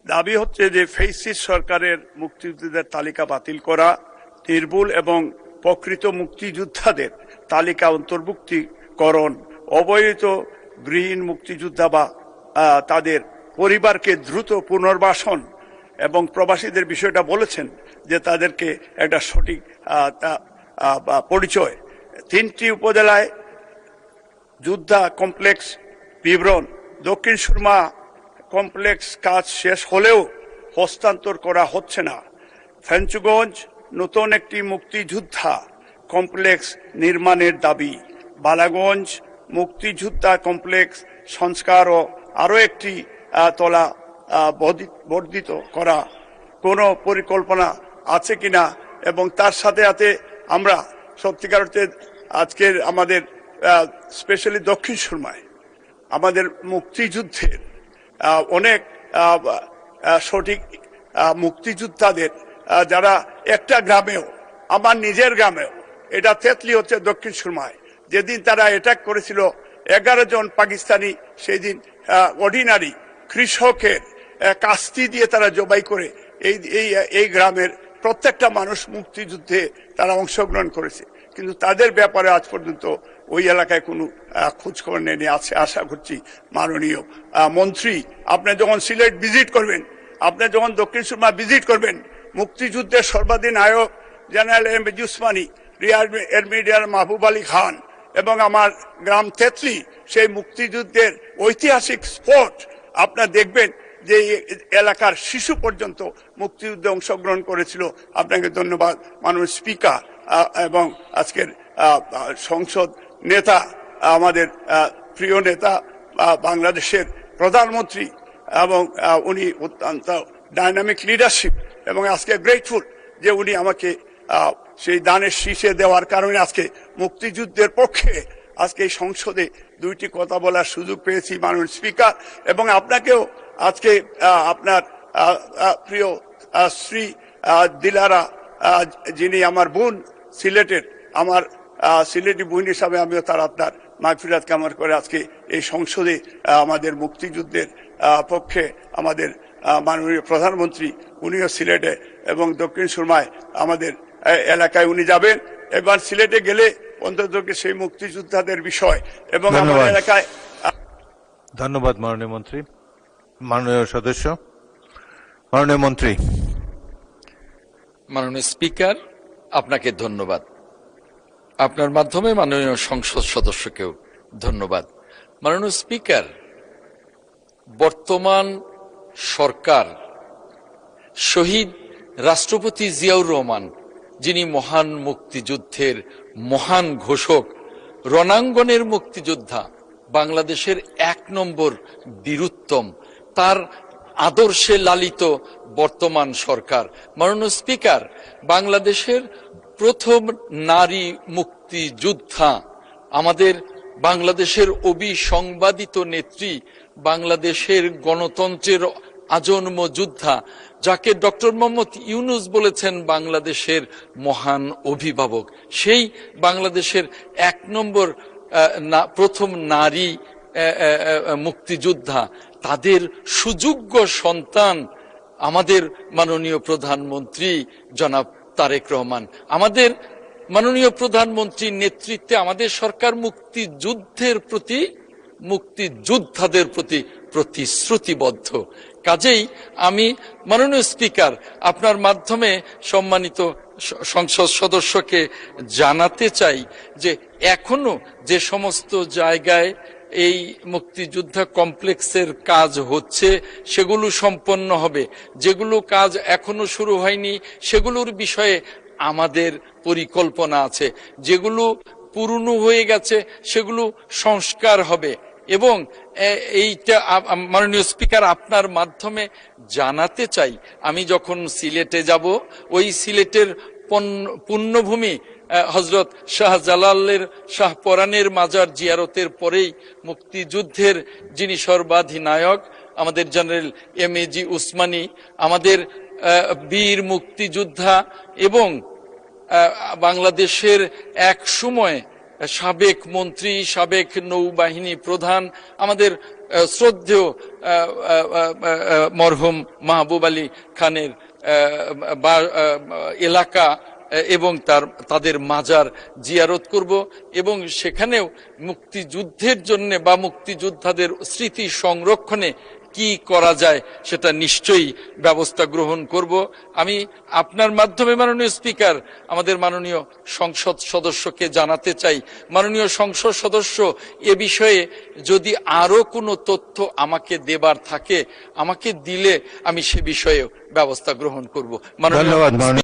দাবি হচ্ছে যে ফেসিস সরকারের মুক্তিযোদ্ধাদের তালিকা বাতিল করা, নির্ভুল এবং প্রকৃত মুক্তিযোদ্ধাদের তালিকা অন্তর্ভুক্তিকরণ, অবৈধ গৃহীন মুক্তিযোদ্ধা বা তাদের পরিবারকে দ্রুত পুনর্বাসন এবং প্রবাসীদের বিষয়টা বলেছেন যে তাদেরকে একটা সঠিক পরিচয়। 3টি উপজেলায় যোদ্ধা কমপ্লেক্স বিবরণ, দক্ষিণ সুরমা কমপ্লেক্স কাজ শেষ হলেও হস্তান্তর করা হচ্ছে না। ফেঞ্চুগঞ্জ নতুন একটি মুক্তিযোদ্ধা কমপ্লেক্স নির্মাণের দাবি। বালাগঞ্জ মুক্তিযোদ্ধা কমপ্লেক্স সংস্কার ও আরও একটি তলা বর্ধিত করা কোনো পরিকল্পনা আছে কিনা, এবং তার সাথে সাথে আমরা সত্যিকার অর্থে আজকের আমাদের স্পেশালি দক্ষিণ সুরমায় আমাদের মুক্তিযুদ্ধের অনেক সঠিক মুক্তিযোদ্ধাদের যারা একটা গ্রামেও, আমার নিজের গ্রামেও, এটা তেতলি হচ্ছে দক্ষিণ সুরমায়, যেদিন তারা অ্যাটাক করেছিল 11 জন পাকিস্তানি, সেই দিন অর্ডিনারি কৃষকের কাস্তি দিয়ে তারা জবাই করে এই গ্রামের প্রত্যেকটা মানুষ মুক্তিযুদ্ধে তারা অংশগ্রহণ করেছে, কিন্তু তাদের ব্যাপারে আজ পর্যন্ত ওই এলাকায় কোনো খোঁজখবর নেই। আছে, আশা করছি মাননীয় মন্ত্রী আপনি যখন সিলেট ভিজিট করবেন, আপনি যখন দক্ষিণ সুরমা ভিজিট করবেন, মুক্তিযুদ্ধের সর্বাধিনায়ক general M A G Osmani, rear admiral Mahbub Ali Khan এবং আমার গ্রাম তেতলি, সেই মুক্তিযুদ্ধের ঐতিহাসিক স্পট আপনারা দেখবেন যে এলাকার শিশু পর্যন্ত মুক্তিযুদ্ধে অংশগ্রহণ করেছিল। আপনাকে ধন্যবাদ মাননীয় স্পিকার এবং আজকের সংসদ নেতা, আমাদের প্রিয় নেতা বাংলাদেশের প্রধানমন্ত্রী, এবং উনি অত্যন্ত ডাইনামিক লিডারশিপ, এবং আজকে গ্রেটফুল যে উনি আমাকে সেই দানের শীষে দেওয়ার কারণে আজকে মুক্তিযুদ্ধের পক্ষে আজকে এই সংসদে 2টি কথা বলার সুযোগ পেয়েছি মাননীয় স্পিকার। এবং আপনাকেও আজকে আপনার প্রিয় শ্রী দিলারা, যিনি আমার বোন সিলেটের, আমার সিলেটি বোন হিসাবে আমিও তার আপনার মাগফিরাত কামনা করে আজকে এই সংসদে আমাদের মুক্তিযুদ্ধের পক্ষে আমাদের মাননীয় প্রধানমন্ত্রী উনিও সিলেটে এবং দক্ষিণ সুরমায় আমাদের এলাকায় উনি যাবেন। এবার সিলেটে গেলে অন্তত সেই মুক্তিযোদ্ধাদের বিষয় এবং আমার এলাকায়। ধন্যবাদ মাননীয় মন্ত্রী। মাননীয় সদস্য, মাননীয় মন্ত্রী। মাননীয় স্পিকার, আপনাকে ধন্যবাদ। আপনার মাধ্যমে মাননীয় সংসদ সদস্যকেও ধন্যবাদ। মাননীয় স্পিকার, বর্তমান সরকার শহীদ রাষ্ট্রপতি জিয়াউর রহমান, যিনি মহান মুক্তিযুদ্ধের মহান ঘোষক, রণাঙ্গনের মুক্তিযোদ্ধা, বাংলাদেশের 1 নম্বর বীরুত্তম, তার আদর্শে লালিত বর্তমান সরকার। মাননীয় স্পিকার, বাংলাদেশের প্রথম নারী মুক্তিযোদ্ধা, আমাদের বাংলাদেশের অবিসংবাদিত নেত্রী, বাংলাদেশের গণতন্ত্রের আজন্ম যোদ্ধা, যাকে ডক্টর মোহাম্মদ ইউনূস বলেছেন বাংলাদেশের মহান অভিভাবক, সেই বাংলাদেশের 1 নম্বর প্রথম নারী মুক্তিযোদ্ধা, তাদের সুযোগ্য সন্তান আমাদের মাননীয় প্রধানমন্ত্রী জনাব তারেক রহমান। আমাদের মাননীয় প্রধানমন্ত্রীর নেতৃত্বে আমাদের সরকার মুক্তিযুদ্ধের প্রতি, মুক্তিযোদ্ধাদের প্রতি প্রতিশ্রুতিবদ্ধ। কাজেই আমি মাননীয় স্পিকার আপনার মাধ্যমে সম্মানিত সংসদ সদস্যকে জানাতে চাই যে এখনো যে সমস্ত জায়গায় এই মুক্তিযোদ্ধা কমপ্লেক্সের কাজ হচ্ছে সেগুলো সম্পন্ন হবে, যেগুলো কাজ এখনো শুরু হয়নি সেগুলোর বিষয়ে আমাদের পরিকল্পনা আছে, যেগুলো পুরনো হয়ে গেছে সেগুলো সংস্কার হবে। এবং এইটা মাননীয় স্পিকার আপনার মাধ্যমে জানাতে চাই, আমি যখন সিলেটে যাব, ওই সিলেটের পুণ্যভূমি হজরত শাহজালালের শাহপরানের মাজার জিয়ারতের পরেই মুক্তিযুদ্ধের যিনি সর্বাধিনায়ক আমাদের জেনারেল এম এ জি উসমানী, আমাদের বীর মুক্তিযোদ্ধা এবং বাংলাদেশের এক সময় সাবেক মন্ত্রী, সাবেক নৌবাহিনী প্রধান, আমাদের শ্রদ্ধেয় মরহুম মাহবুব আলী খানের এলাকা এবং তাদের মাজার জিয়ারত করব এবং সেখানেও মুক্তিযুদ্ধের জন্য বা মুক্তিযোদ্ধাদের স্মৃতি সংরক্ষণে কি করা যায় সেটা নিশ্চয়ই ব্যবস্থা গ্রহণ করব। আমি আপনার মাধ্যমে মাননীয় স্পিকার আমাদের মাননীয় সংসদ সদস্যকে জানাতে চাই, মাননীয় সংসদ সদস্য এ বিষয়ে যদি আরো কোনো তথ্য আমাকে দেবার থাকে আমাকে দিলে আমি সে বিষয়ে ব্যবস্থা গ্রহণ করব। ধন্যবাদ।